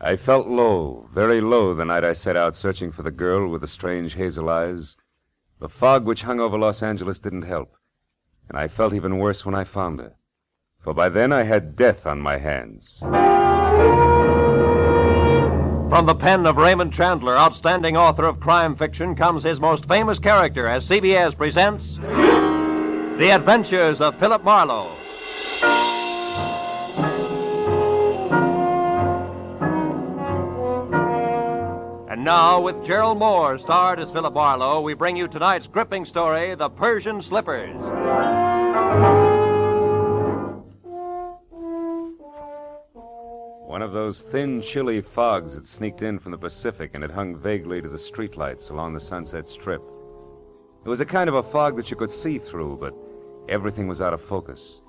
I felt low, very low, the night I set out searching for the girl with the strange hazel eyes. The fog which hung over Los Angeles didn't help, and I felt even worse when I found her. For by then I had death on my hands. From the pen of Raymond Chandler, outstanding author of crime fiction, comes his most famous character as CBS presents The Adventures of Philip Marlowe. And now, with Gerald Moore starred as Philip Marlowe, we bring you tonight's gripping story, The Persian Slippers. One of those thin, chilly fogs had sneaked in from the Pacific, and it hung vaguely to the streetlights along the Sunset Strip. It was a kind of a fog that you could see through, but everything was out of focus.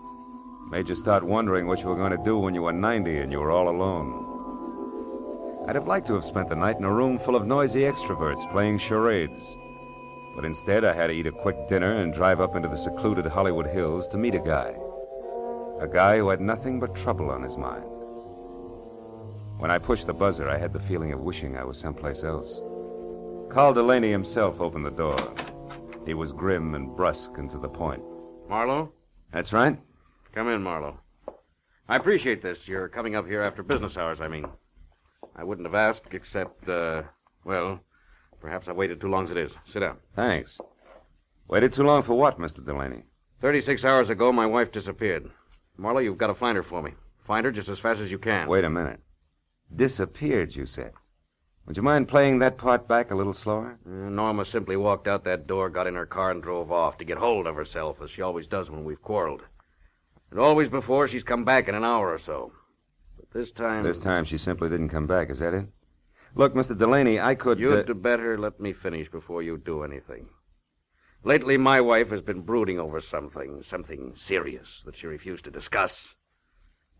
It made you start wondering what you were going to do when you were 90 and you were all alone. I'd have liked to have spent the night in a room full of noisy extroverts playing charades. But instead, I had to eat a quick dinner and drive up into the secluded Hollywood Hills to meet a guy. A guy who had nothing but trouble on his mind. When I pushed the buzzer, I had the feeling of wishing I was someplace else. Carl Delaney himself opened the door. He was grim and brusque and to the point. Marlowe? That's right. Come in, Marlowe. I appreciate this. You're coming up here after business hours, I mean. I wouldn't have asked except, well, perhaps I waited too long as it is. Sit down. Thanks. Waited too long for what, Mr. Delaney? 36 hours ago, my wife disappeared. Marlowe, you've got to find her for me. Find her just as fast as you can. Wait a minute. Disappeared, you said. Would you mind playing that part back a little slower? Norma simply walked out that door, got in her car, and drove off to get hold of herself, as she always does when we've quarreled. And always before, she's come back in an hour or so. But this time... This time she simply didn't come back, is that it? Look, Mr. Delaney, I could... You'd better let me finish before you do anything. Lately, my wife has been brooding over something serious that she refused to discuss.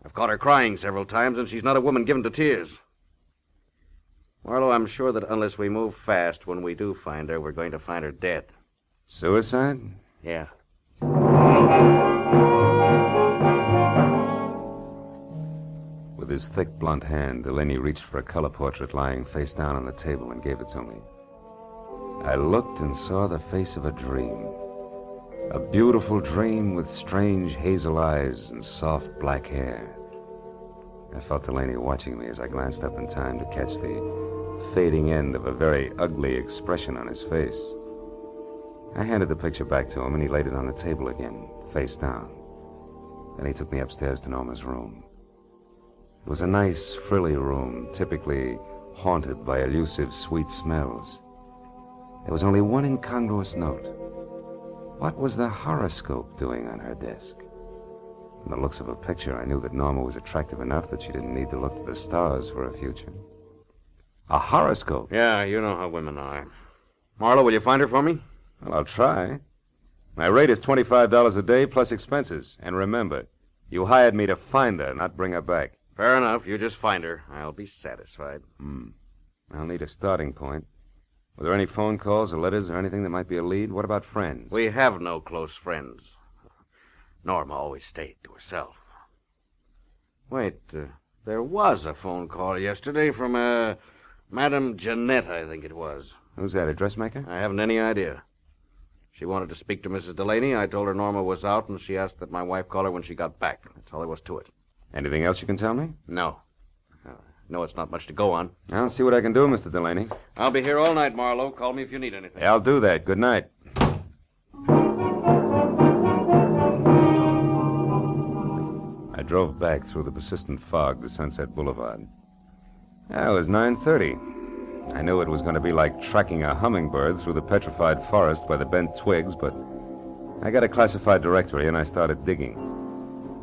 I've caught her crying several times, and she's not a woman given to tears. Marlowe, I'm sure that unless we move fast when we do find her, we're going to find her dead. Suicide? Yeah. With his thick, blunt hand, Delaney reached for a color portrait lying face down on the table and gave it to me. I looked and saw the face of a dream. A beautiful dream with strange hazel eyes and soft black hair. I felt Delaney watching me as I glanced up in time to catch the fading end of a very ugly expression on his face. I handed the picture back to him, and he laid it on the table again, face down. Then he took me upstairs to Norma's room. It was a nice, frilly room, typically haunted by elusive, sweet smells. There was only one incongruous note. What was the horoscope doing on her desk? From the looks of a picture, I knew that Norma was attractive enough that she didn't need to look to the stars for a future. A horoscope? Yeah, you know how women are. Marlowe, will you find her for me? Well, I'll try. My rate is $25 a day plus expenses. And remember, you hired me to find her, not bring her back. Fair enough. You just find her. I'll be satisfied. I'll need a starting point. Were there any phone calls or letters or anything that might be a lead? What about friends? We have no close friends. Norma always stayed to herself. Wait, there was a phone call yesterday from, Madame Jeanette, I think it was. Who's that, a dressmaker? I haven't any idea. She wanted to speak to Mrs. Delaney. I told her Norma was out, and she asked that my wife call her when she got back. That's all there was to it. Anything else you can tell me? No. No, it's not much to go on. I'll see what I can do, Mr. Delaney. I'll be here all night, Marlowe. Call me if you need anything. I'll do that. Good night. I drove back through the persistent fog to Sunset Boulevard. It was 9:30. I knew it was going to be like tracking a hummingbird through the petrified forest by the bent twigs, but I got a classified directory and I started digging.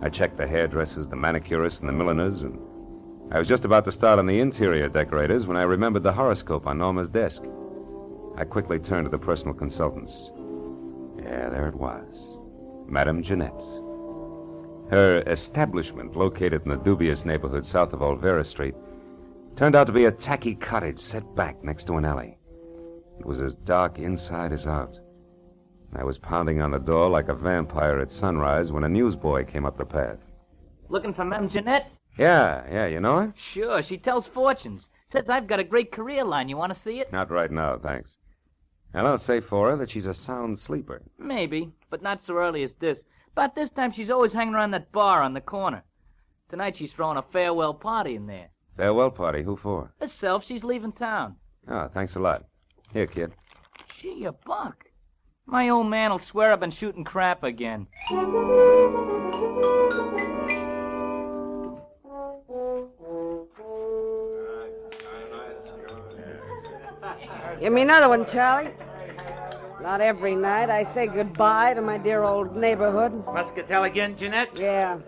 I checked the hairdressers, the manicurists, and the milliners, and I was just about to start on the interior decorators when I remembered the horoscope on Norma's desk. I quickly turned to the personal consultants. Yeah, there it was. Madame Jeanette. Her establishment, located in the dubious neighborhood south of Olvera Street, turned out to be a tacky cottage set back next to an alley. It was as dark inside as out. I was pounding on the door like a vampire at sunrise when a newsboy came up the path. Looking for Ma'am Jeanette? Yeah, you know her? Sure, she tells fortunes. Says I've got a great career line. You want to see it? Not right now, thanks. And I'll say for her that she's a sound sleeper. Maybe, but not so early as this. About this time, she's always hanging around that bar on the corner. Tonight, she's throwing a farewell party in there. Farewell party? Who for? Herself, she's leaving town. Oh, thanks a lot. Here, kid. Gee, a buck. My old man'll swear I've been shooting crap again. Give me another one, Charlie. Not every night I say goodbye to my dear old neighborhood. Muscatel again, Jeanette? Yeah.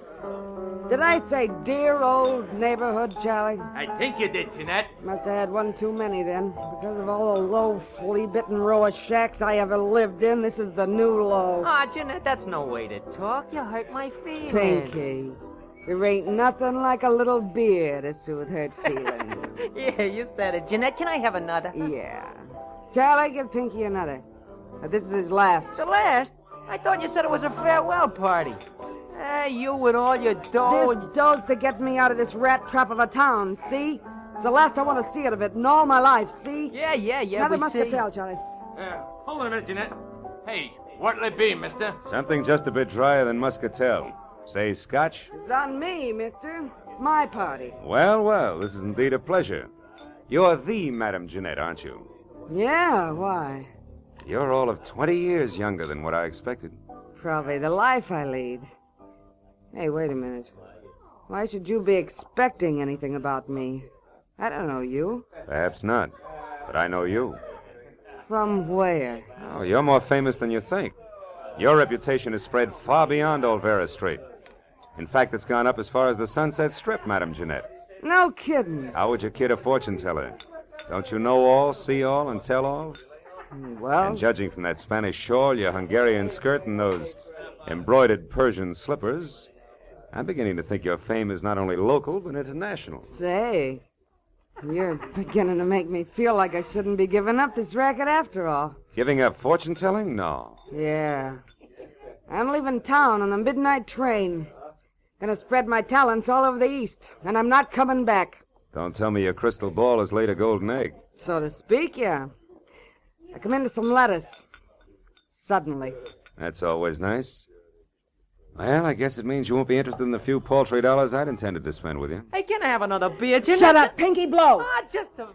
Did I say dear old neighborhood, Charlie? I think you did, Jeanette. Must have had one too many then. Because of all the low, flea-bitten row of shacks I ever lived in, this is the new low. Aw, Jeanette, that's no way to talk. You hurt my feelings. Pinky, there ain't nothing like a little beer to soothe hurt feelings. Yeah, you said it. Jeanette, can I have another? Yeah. Charlie, give Pinky another. This is his last. The last? I thought you said it was a farewell party. You with all your dough. This dough's to get me out of this rat trap of a town, see? It's the last I want to see it of it in all my life, see? Yeah, Another we see. muscatel, Charlie. Hold on a minute, Jeanette. Hey, what'll it be, mister? Something just a bit drier than muscatel. Say scotch? It's on me, mister. It's my party. Well, this is indeed a pleasure. You're the Madame Jeanette, aren't you? Yeah, why? You're all of 20 years younger than what I expected. Probably the life I lead. Hey, wait a minute. Why should you be expecting anything about me? I don't know you. Perhaps not, but I know you. From where? Oh, you're more famous than you think. Your reputation has spread far beyond Old Vera Street. In fact, it's gone up as far as the Sunset Strip, Madame Jeanette. No kidding. How would you kid a fortune teller? Don't you know all, see all, and tell all? Well, And judging from that Spanish shawl, your Hungarian skirt, and those embroidered Persian slippers, I'm beginning to think your fame is not only local, but international. say, you're beginning to make me feel like I shouldn't be giving up this racket after all. Giving up fortune telling? No. Yeah. I'm leaving town on the midnight train. Gonna spread my talents all over the East, and I'm not coming back. Don't tell me your crystal ball has laid a golden egg. So to speak, yeah. I come into some lettuce. Suddenly. That's always nice. Well, I guess it means you won't be interested in the few paltry dollars I'd intended to spend with you. Hey, can I have another beer, Jeanette? Shut up, Pinky Blow! Ah, just a...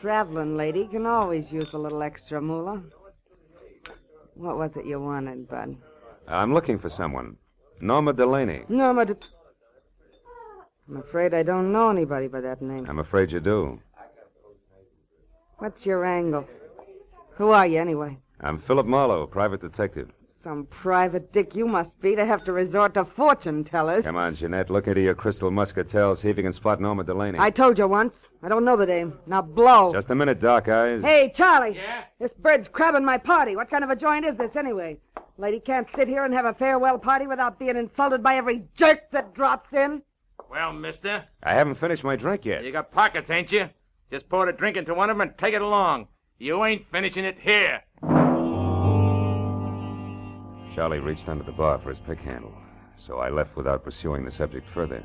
Traveling lady can always use a little extra moolah. What was it you wanted, Bud? I'm looking for someone. Norma Delaney. Norma I'm afraid I don't know anybody by that name. I'm afraid you do. What's your angle? Who are you, anyway? I'm Philip Marlowe, private detective. Some private dick you must be to have to resort to fortune tellers. Come on, Jeanette. Look into your crystal muscatel. See if you can spot Norma Delaney. I told you once. I don't know the name. Now blow. Just a minute, Dark Eyes. Hey, Charlie. Yeah? This bird's crabbing my party. What kind of a joint is this, anyway? Lady can't sit here and have a farewell party without being insulted by every jerk that drops in. Well, mister, I haven't finished my drink yet. you got pockets, ain't you? Just pour the drink into one of them and take it along. You ain't finishing it here. Charlie reached under the bar for his pick handle, so I left without pursuing the subject further.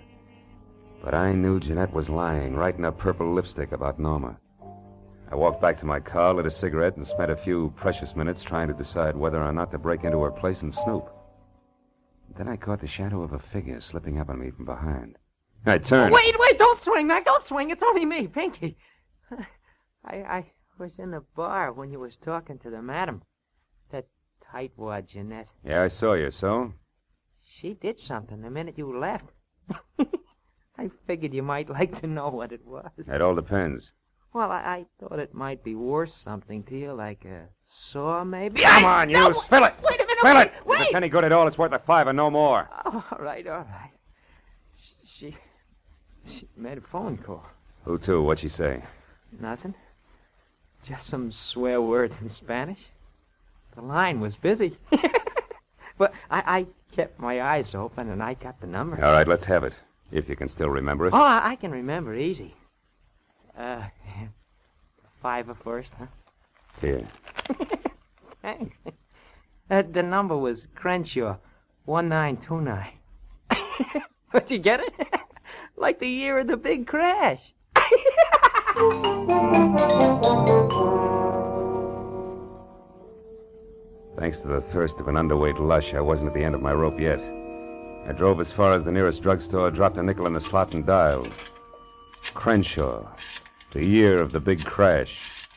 But I knew Jeanette was lying, right in her purple lipstick about Norma. I walked back to my car, lit a cigarette, and spent a few precious minutes trying to decide whether or not to break into her place and snoop. Then I caught the shadow of a figure slipping up on me from behind. I turned. Wait, don't swing, Mac, don't swing. It's only me, Pinky. I was in the bar when you was talking to the madam. That tightwad, Jeanette. Yeah, I saw you, so? She did something the minute you left. I figured you might like to know what it was. It all depends. Well, I thought it might be worth something to you, like a saw, maybe. Come on, you! Spill it! Wait a minute! Spill it! Wait! If it's any good at all, it's worth $5 and no more. Oh, all right. She made a phone call. Who to? What'd she say? Nothing. Just some swear words in Spanish. The line was busy. But I kept my eyes open and I got the number. All right, let's have it. If you can still remember it. Oh, I can remember easy. $5 first, huh? Here. Thanks. The number was Crenshaw, 1929. But you get it? Like the year of the big crash. Thanks to the thirst of an underweight lush, I wasn't at the end of my rope yet. I drove as far as the nearest drugstore, dropped a nickel in the slot, and dialed. Crenshaw, the year of the big crash.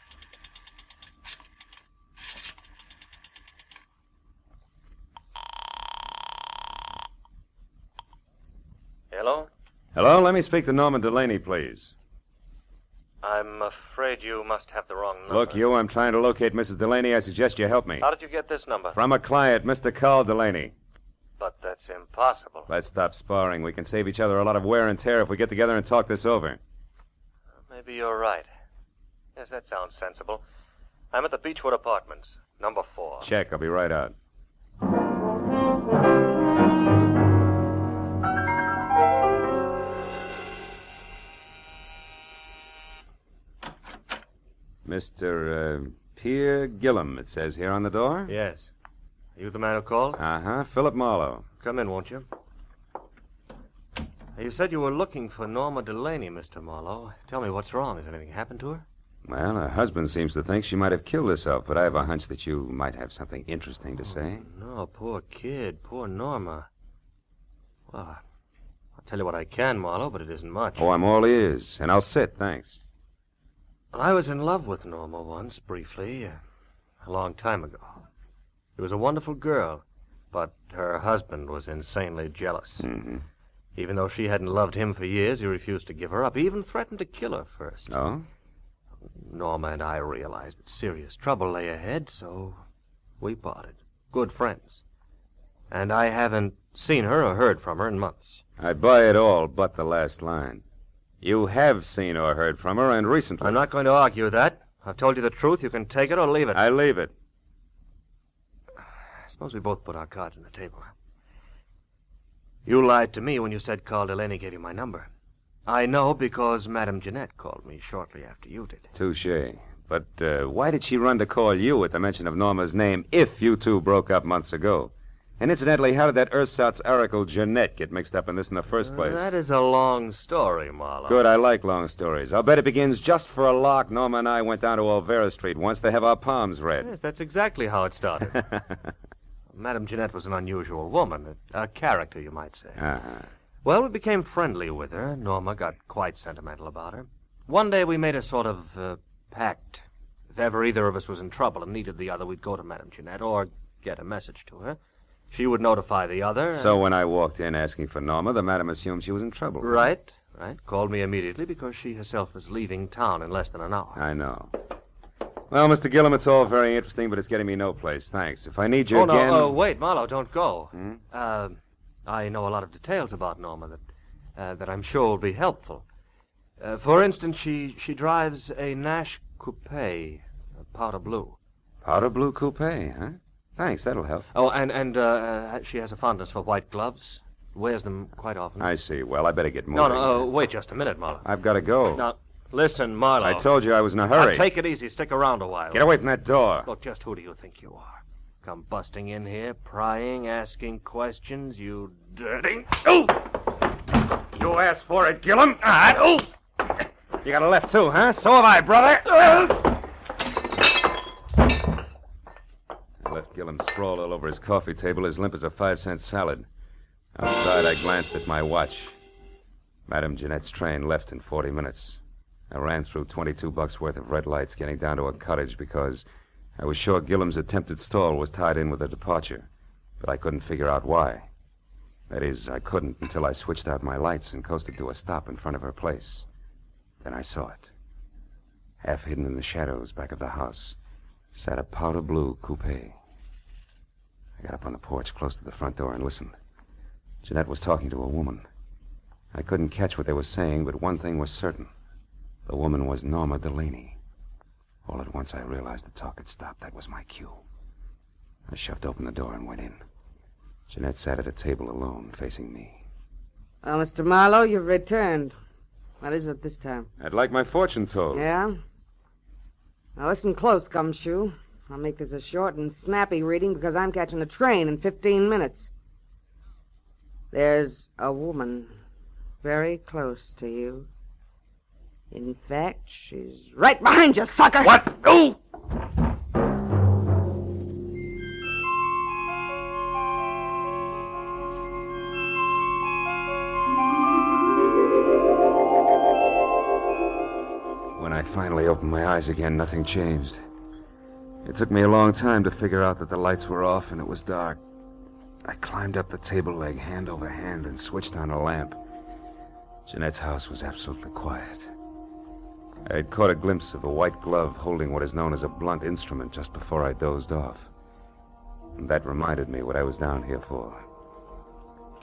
Hello? Hello, let me speak to Norma Delaney, please. I'm afraid you must have the wrong number. Look, you, I'm trying to locate Mrs. Delaney. I suggest you help me. How did you get this number? From a client, Mr. Carl Delaney. But that's impossible. Let's stop sparring. We can save each other a lot of wear and tear if we get together and talk this over. Maybe you're right. Yes, that sounds sensible. I'm at the Beechwood Apartments, number 4. Check. I'll be right out. Mr. Pierre Gillum, it says here on the door. Yes. Are you the man who called? Uh-huh. Philip Marlowe. Come in, won't you? You said you were looking for Norma Delaney, Mr. Marlowe. Tell me what's wrong. Has anything happened to her? Well, her husband seems to think she might have killed herself, but I have a hunch that you might have something interesting to say. No, poor kid. Poor Norma. Well, I'll tell you what I can, Marlowe, but it isn't much. Oh, I'm all ears, and I'll sit, thanks. I was in love with Norma once, briefly, a long time ago. She was a wonderful girl, but her husband was insanely jealous. Mm-hmm. Even though she hadn't loved him for years, he refused to give her up. He even threatened to kill her first. Oh? Norma and I realized that serious trouble lay ahead, so we parted. Good friends. And I haven't seen her or heard from her in months. I buy it all but the last line. You have seen or heard from her, and recently. I'm not going to argue that. I've told you the truth. You can take it or leave it. I leave it. Suppose we both put our cards on the table. You lied to me when you said Carl Delaney gave you my number. I know because Madame Jeanette called me shortly after you did. Touché. But why did she run to call you at the mention of Norma's name if you two broke up months ago? And incidentally, how did that ersatz oracle Jeanette get mixed up in this in the first place? That is a long story, Marlowe. Good, I like long stories. I'll bet it begins just for a lark. Norma and I went down to Olvera Street once to have our palms read. Yes, that's exactly how it started. Madame Jeanette was an unusual woman, a character, you might say. Uh-huh. Well, we became friendly with her. Norma got quite sentimental about her. One day we made a sort of pact. If ever either of us was in trouble and needed the other, we'd go to Madame Jeanette or get a message to her. She would notify the other. So when I walked in asking for Norma, the madam assumed she was in trouble. Right. Called me immediately because she herself was leaving town in less than an hour. I know. Well, Mr. Gillum, it's all very interesting, but it's getting me no place. Thanks. If I need you again... No, wait, Marlowe, don't go. Hmm? I know a lot of details about Norma that I'm sure will be helpful. For instance, she drives a Nash coupe, a powder blue. Powder blue coupe, huh? Thanks, that'll help. Oh, and she has a fondness for white gloves. Wears them quite often. I see. Well, I better get moving. No, wait just a minute, Marlowe. I've got to go. Now, listen, Marlowe. I told you I was in a hurry. Now, take it easy. Stick around a while. Get away from that door. Look, just who do you think you are? Come busting in here, prying, asking questions, you dirty... Oh! You asked for it, Gillum. Oh! You got a left, too, huh? So have I, brother. I left Gillum sprawled all over his coffee table, as limp as a 5-cent salad. Outside, I glanced at my watch. Madame Jeanette's train left in 40 minutes. I ran through $22 worth of red lights, getting down to a cottage because I was sure Gillum's attempted stall was tied in with the departure, but I couldn't figure out why. That is, I couldn't until I switched out my lights and coasted to a stop in front of her place. Then I saw it. Half hidden in the shadows back of the house sat a powder blue coupe. I got up on the porch close to the front door and listened. Jeanette was talking to a woman. I couldn't catch what they were saying, but one thing was certain. The woman was Norma Delaney. All at once I realized the talk had stopped. That was my cue. I shoved open the door and went in. Jeanette sat at a table alone, facing me. Well, Mr. Marlowe, you've returned. What is it this time? I'd like my fortune told. Yeah? Now listen close, Gumshoe. I'll make this a short and snappy reading because I'm catching a train in 15 minutes. There's a woman very close to you. In fact, she's right behind you, sucker! What? Oh! When I finally opened my eyes again, nothing changed. It took me a long time to figure out that the lights were off and it was dark. I climbed up the table leg hand over hand and switched on a lamp. Jeanette's house was absolutely quiet. I had caught a glimpse of a white glove holding what is known as a blunt instrument just before I dozed off. And that reminded me what I was down here for.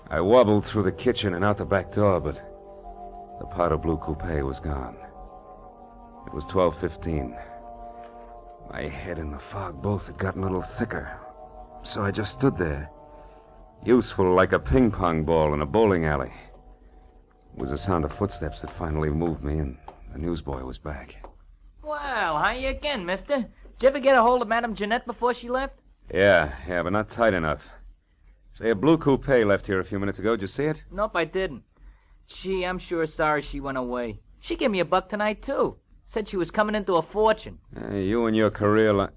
I wobbled through the kitchen and out the back door, but the powder blue coupe was gone. It was 12:15. My head and the fog both had gotten a little thicker, so I just stood there, useful like a ping-pong ball in a bowling alley. It was the sound of footsteps that finally moved me, and the newsboy was back. Well, how you again, mister? Did you ever get a hold of Madame Jeanette before she left? Yeah, but not tight enough. Say, a blue coupe left here a few minutes ago. Did you see it? Nope, I didn't. Gee, I'm sure sorry she went away. She gave me a buck tonight, too. Said she was coming into a fortune. You and your career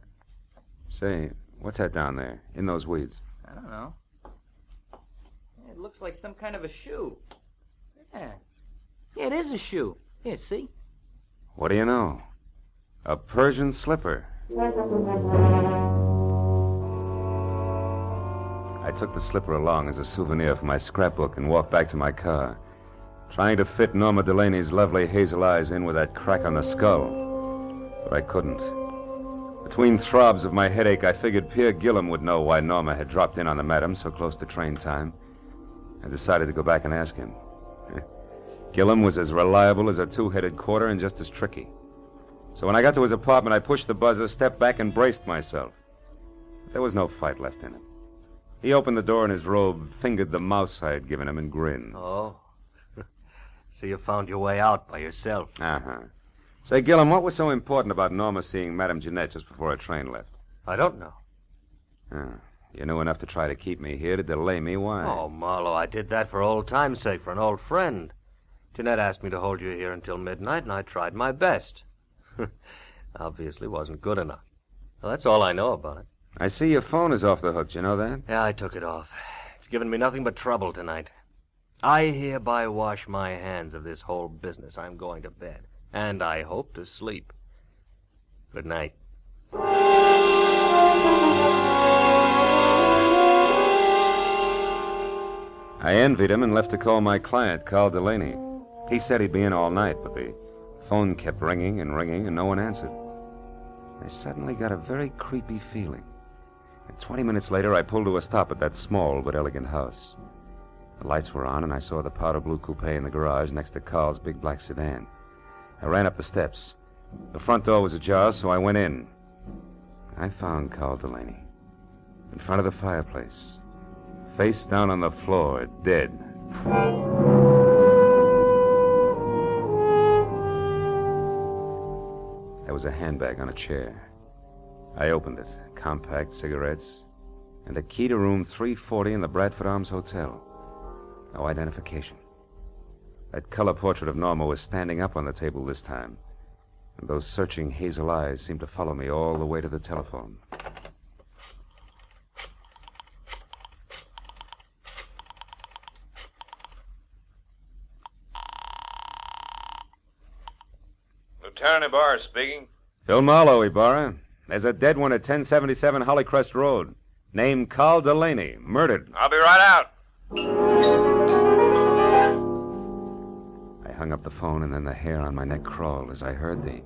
Say, what's that down there, in those weeds? I don't know. It looks like some kind of a shoe. Yeah, it is a shoe. Here, see? What do you know? A Persian slipper. I took the slipper along as a souvenir for my scrapbook and walked back to my car, trying to fit Norma Delaney's lovely hazel eyes in with that crack on the skull. But I couldn't. Between throbs of my headache, I figured Pierre Gillum would know why Norma had dropped in on the madam so close to train time. I decided to go back and ask him. Gillum was as reliable as a two-headed quarter and just as tricky. So when I got to his apartment, I pushed the buzzer, stepped back, and braced myself. But there was no fight left in it. He opened the door in his robe, fingered the mouse I had given him, and grinned. Oh. So you found your way out by yourself. Uh-huh. Say, Gillum, what was so important about Norma seeing Madame Jeanette just before her train left? I don't know. You knew enough to try to keep me here, to delay me. Why? Oh, Marlowe, I did that for old time's sake, for an old friend. Jeanette asked me to hold you here until midnight, and I tried my best. Obviously wasn't good enough. Well, that's all I know about it. I see your phone is off the hook. You know that? Yeah, I took it off. It's given me nothing but trouble tonight. I hereby wash my hands of this whole business. I'm going to bed. And I hope to sleep. Good night. I envied him and left to call my client, Carl Delaney. He said he'd be in all night, but the phone kept ringing and ringing, and no one answered. I suddenly got a very creepy feeling. And 20 minutes later, I pulled to a stop at that small but elegant house. The lights were on, and I saw the powder blue coupe in the garage next to Carl's big black sedan. I ran up the steps. The front door was ajar, so I went in. I found Carl Delaney in front of the fireplace, face down on the floor, dead. There was a handbag on a chair. I opened it. Compact, cigarettes, and a key to room 340 in the Bradford Arms Hotel. No identification. That color portrait of Norma was standing up on the table this time, and those searching hazel eyes seemed to follow me all the way to the telephone. Lieutenant Ibarra speaking. Phil Marlowe, Ibarra. There's a dead one at 1077 Hollycrest Road, named Carl Delaney, murdered. I'll be right out. I hung up the phone, and then the hair on my neck crawled as I heard the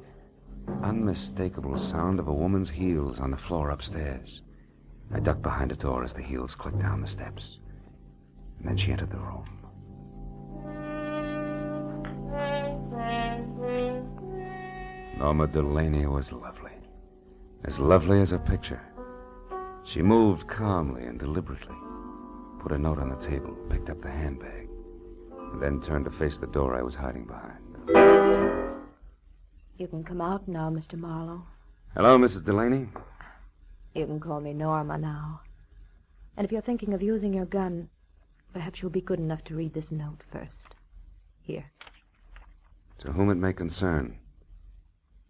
unmistakable sound of a woman's heels on the floor upstairs. I ducked behind a door as the heels clicked down the steps. And then she entered the room. Norma Delaney was lovely. As lovely as a picture. She moved calmly and deliberately, put a note on the table, picked up the handbag, and then turned to face the door I was hiding behind. You can come out now, Mr. Marlowe. Hello, Mrs. Delaney. You can call me Norma now. And if you're thinking of using your gun, perhaps you'll be good enough to read this note first. Here. To whom it may concern,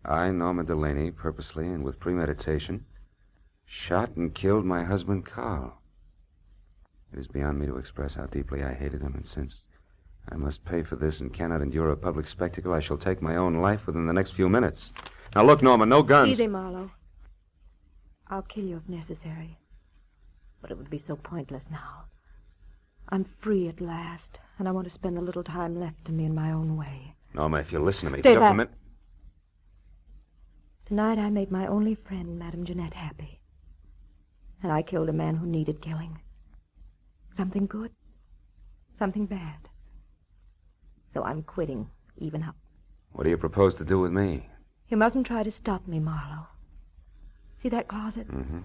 I, Norma Delaney, purposely and with premeditation, shot and killed my husband, Carl. It is beyond me to express how deeply I hated him, and since I must pay for this and cannot endure a public spectacle, I shall take my own life within the next few minutes. Now look, Norma, no guns. Easy, Marlowe. I'll kill you if necessary. But it would be so pointless now. I'm free at last, and I want to spend the little time left to me in my own way. Norma, if you listen to me... Stay just back. a minute. Tonight I made my only friend, Madame Jeanette, happy. And I killed a man who needed killing. Something good, something bad. So I'm quitting, even up. What do you propose to do with me? You mustn't try to stop me, Marlowe. See that closet? Mm-hmm.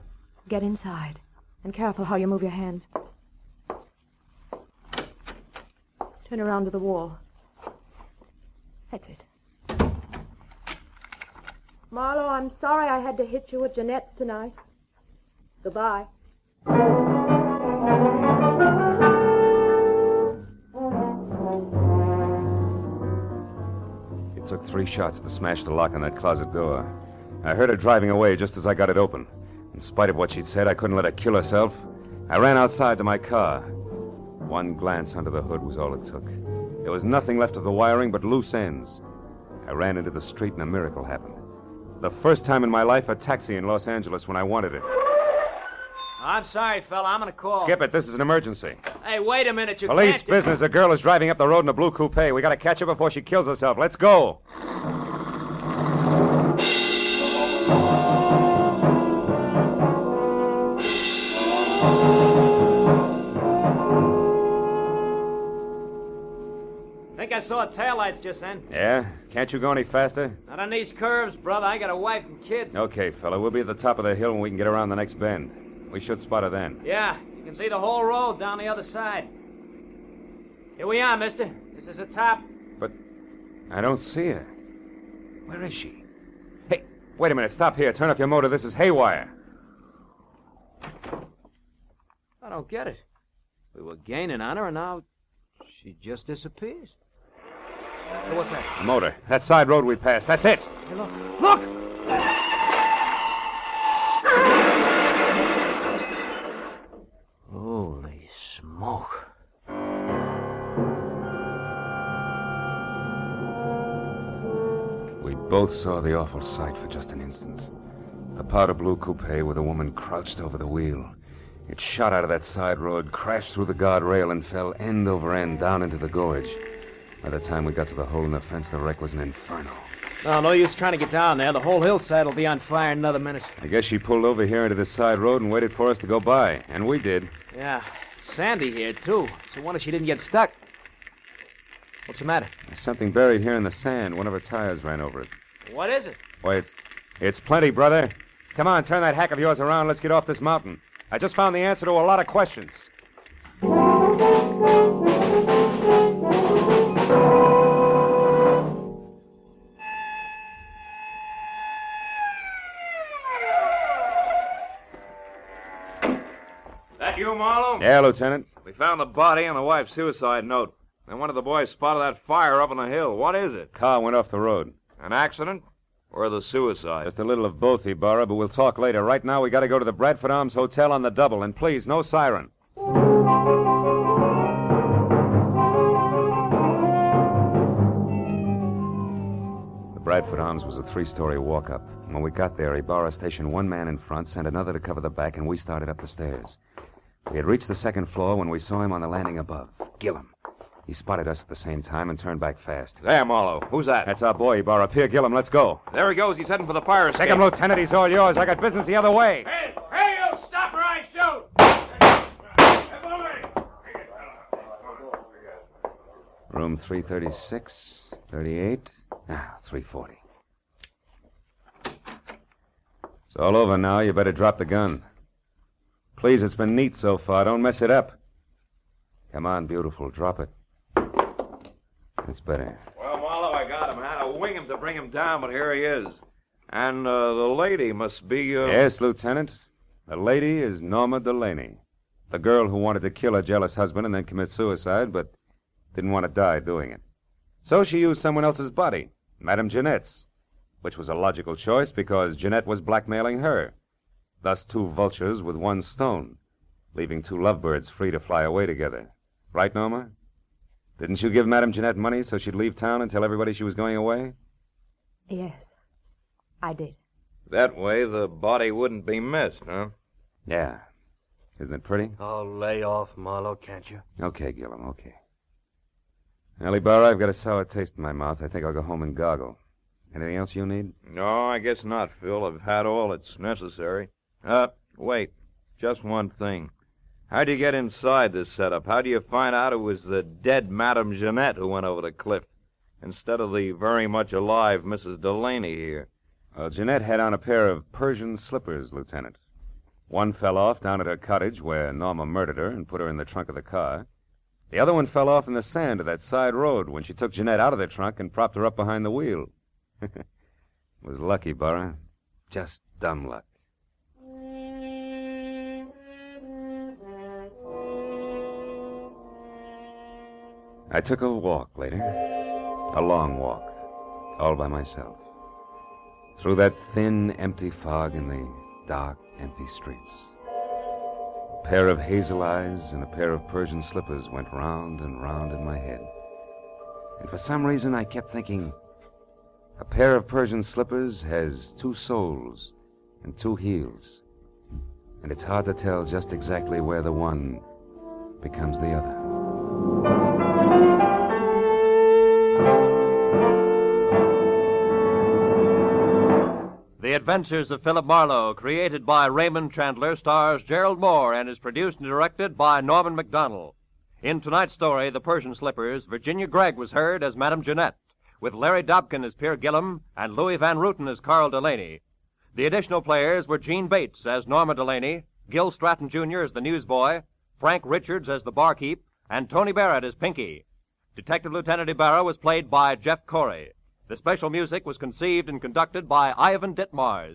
Get inside. And careful how you move your hands. Turn around to the wall. That's it. Marlowe, I'm sorry I had to hit you at Jeanette's tonight. Goodbye. It took 3 shots to smash the lock on that closet door. I heard her driving away just as I got it open. In spite of what she'd said, I couldn't let her kill herself. I ran outside to my car. One glance under the hood was all it took. There was nothing left of the wiring but loose ends. I ran into the street and a miracle happened. The first time in my life, a taxi in Los Angeles when I wanted it. I'm sorry, fella. I'm gonna call. Skip it. This is an emergency. Hey, wait a minute. You Police can't... business. A girl is driving up the road in a blue coupe. We gotta catch her before she kills herself. Let's go. Think I saw taillights just then. Yeah? Can't you go any faster? Not on these curves, brother. I got a wife and kids. Okay, fella. We'll be at the top of the hill when we can get around the next bend. We should spot her then. Yeah, you can see the whole road down the other side. Here we are, mister. This is the top. But I don't see her. Where is she? Hey, wait a minute. Stop here. Turn off your motor. This is haywire. I don't get it. We were gaining on her, and now she just disappears. Hey, what's that? A motor. That side road we passed. That's it. Hey, look. Look! Holy smoke. We both saw the awful sight for just an instant. A powder blue coupe with a woman crouched over the wheel. It shot out of that side road, crashed through the guardrail, and fell end over end down into the gorge. By the time we got to the hole in the fence, the wreck was an inferno. No use trying to get down there. The whole hillside will be on fire in another minute. I guess she pulled over here into this side road and waited for us to go by. And we did. Yeah, it's sandy here, too. So wonder she didn't get stuck. What's the matter? There's something buried here in the sand. One of her tires ran over it. What is it? Why, it's plenty, brother. Come on, turn that hack of yours around. Let's get off this mountain. I just found the answer to a lot of questions. That you, Marlowe? Yeah, Lieutenant. We found the body and the wife's suicide note. And one of the boys spotted that fire up on the hill. What is it? Car went off the road. An accident? Or the suicide? Just a little of both, Ibarra, but we'll talk later. Right now, we got to go to the Bradford Arms Hotel on the double. And please, no siren. The Bradford Arms was a 3-story walk-up. When we got there, Ibarra stationed one man in front, sent another to cover the back, and we started up the stairs. We had reached the 2nd floor when we saw him on the landing above. Gillum. He spotted us at the same time and turned back fast. There, Marlowe. Who's that? That's our boy, Ibarra. Pierre Gillum, let's go. There he goes. He's heading for the fire escape. Second Lieutenant, he's all yours. I got business the other way. Hey, you stop or I shoot! Room 336, 38, 340. It's all over now. You better drop the gun. Please, it's been neat so far. Don't mess it up. Come on, beautiful. Drop it. That's better. Well, Marlowe, I got him. I had to wing him to bring him down, but here he is. And the lady must be... Yes, Lieutenant. The lady is Norma Delaney. The girl who wanted to kill her jealous husband and then commit suicide, but didn't want to die doing it. So she used someone else's body, Madame Jeanette's, which was a logical choice because Jeanette was blackmailing her. Thus, two vultures with one stone, leaving two lovebirds free to fly away together. Right, Norma? Didn't you give Madame Jeanette money so she'd leave town and tell everybody she was going away? Yes, I did. That way the body wouldn't be missed, huh? Yeah. Isn't it pretty? Oh, lay off, Marlowe, can't you? Okay, Gillum, okay. Ellie Barra, I've got a sour taste in my mouth. I think I'll go home and goggle. Anything else you need? No, I guess not, Phil. I've had all that's necessary. Wait. Just one thing. How'd you get inside this setup? How do you find out it was the dead Madame Jeanette who went over the cliff, instead of the very much alive Mrs. Delaney here? Well, Jeanette had on a pair of Persian slippers, Lieutenant. One fell off down at her cottage where Norma murdered her and put her in the trunk of the car. The other one fell off in the sand of that side road when she took Jeanette out of the trunk and propped her up behind the wheel. Was lucky, Burra. Just dumb luck. I took a walk later. A long walk. All by myself. Through that thin, empty fog in the dark, empty streets. A pair of hazel eyes and a pair of Persian slippers went round and round in my head. And for some reason I kept thinking, a pair of Persian slippers has two soles and two heels. And it's hard to tell just exactly where the one becomes the other. The Adventures of Philip Marlowe, created by Raymond Chandler, stars Gerald Moore and is produced and directed by Norman MacDonald. In tonight's story, The Persian Slippers, Virginia Gregg was heard as Madame Jeanette, with Larry Dobkin as Pierre Gillum and Louis Van Rooten as Carl Delaney. The additional players were Gene Bates as Norma Delaney, Gil Stratton Jr. as the newsboy, Frank Richards as the barkeep, and Tony Barrett as Pinky. Detective Lieutenant Ibarra was played by Jeff Corey. The special music was conceived and conducted by Ivan Ditmars.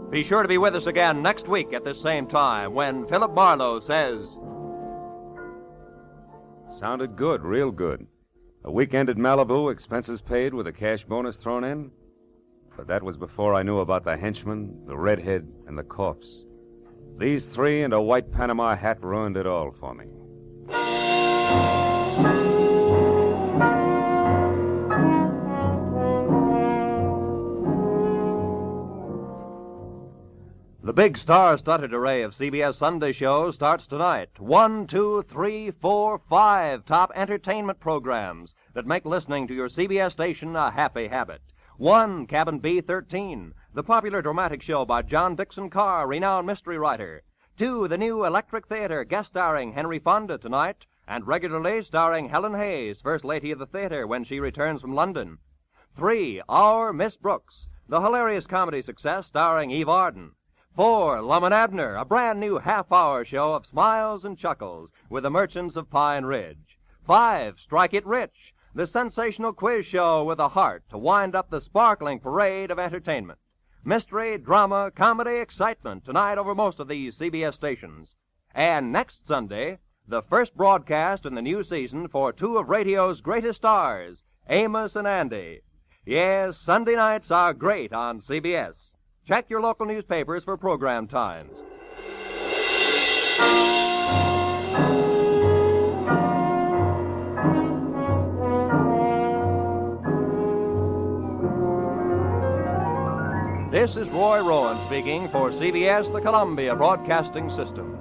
Be sure to be with us again next week at this same time when Philip Marlowe says... Sounded good, real good. A weekend at Malibu, expenses paid with a cash bonus thrown in. But that was before I knew about the henchman, the redhead, and the corpse. These three and a white Panama hat ruined it all for me. The big star-studded array of CBS Sunday shows starts tonight. 1, 2, 3, 4, 5 top entertainment programs that make listening to your CBS station a happy habit. 1, Cabin B-13, the popular dramatic show by John Dixon Carr, renowned mystery writer. 2, the new Electric Theater, guest starring Henry Fonda tonight, and regularly starring Helen Hayes, First Lady of the Theater, when she returns from London. 3, Our Miss Brooks, the hilarious comedy success starring Eve Arden. 4, Lum and Abner, a brand new half-hour show of smiles and chuckles with the Merchants of Pine Ridge. 5, Strike It Rich, the sensational quiz show with a heart to wind up the sparkling parade of entertainment. Mystery, drama, comedy, excitement tonight over most of these CBS stations. And next Sunday, the first broadcast in the new season for two of radio's greatest stars, Amos and Andy. Yes, Sunday nights are great on CBS. Check your local newspapers for program times. This is Roy Rowan speaking for CBS, the Columbia Broadcasting System.